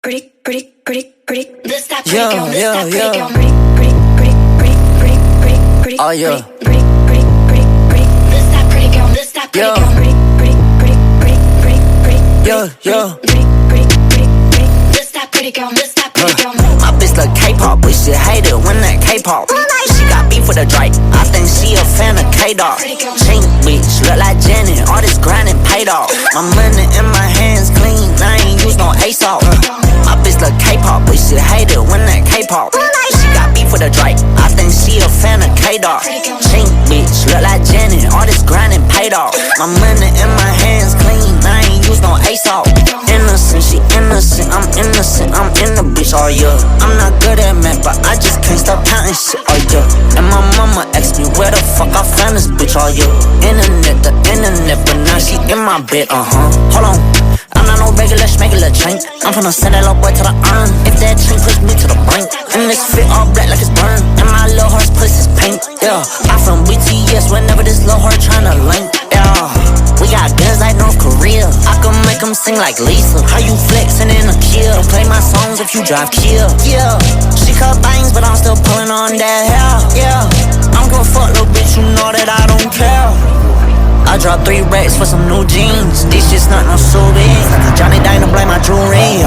This that pretty girl, this that pretty girl. Oh yeah. This that pretty girl, this that pretty girl. Yeah. This that pretty girl, this that pretty girl. My bitch look K-pop, but she hate it when that K-pop. She got beef with a Drake, I think she a fan of K-Dog. Chink bitch, look like Janet, all this grinding paid off. My money in my hands clean, I ain't use no ASOP. My bitch look K-pop, but she hate it when that K-pop. She got beef with a Drake, I think she a fan of K-Dog. Chink bitch, look like Janet, all this grinding paid off. My money in my hands clean, I ain't use no ASOP. Innocent, she innocent, I'm innocent, I'm in the bitch, oh yeah. I'm not good at math, but I just can't stop counting shit, oh yeah. And my mama asked me where the fuck I found this bitch, oh yeah. The internet, but now she in my bed, Hold on, I'm not no regular schmegular chain. I'm finna send that little boy to the urn. If that chain push me to the brink, and this fit all black like it's burned, and my little heart's place is pink, yeah. I'm from BTS whenever this little heart tryna link, yeah. We got guns like North Korea, I can make them sing like Lisa. How you flexing in a kill? Don't play my songs if you drive kill, yeah. She cut bangs, but I'm still pulling on that hair, yeah. I don't give a fuck, little bitch, you know that I don't care. I dropped 3 racks for some new jeans. This shit's not no souvenirs. Johnny Dang to blame my jewelry,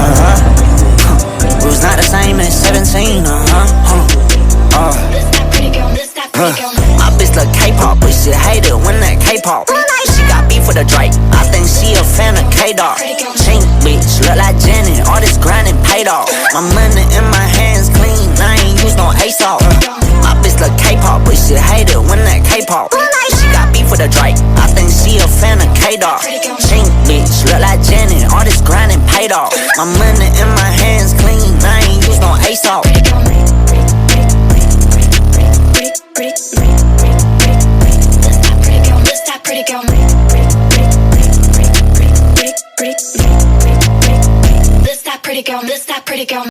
We was not the same at 17, My bitch look K-pop, but she hate it when that K-pop. She got beef with a Drake, I think she a fan of K-Dog. Chink bitch, look like Janet, all this grinding paid off. My money in my hands clean, I ain't use no ASOP. My bitch look K-pop, but she hate it when that K-pop. She got beef with a Drake, I think she a fan of K-Dog. Chink bitch, look like Janet, all this grinding paid off. My money in my hands clean, I ain't use no ASOP. This that pretty girl.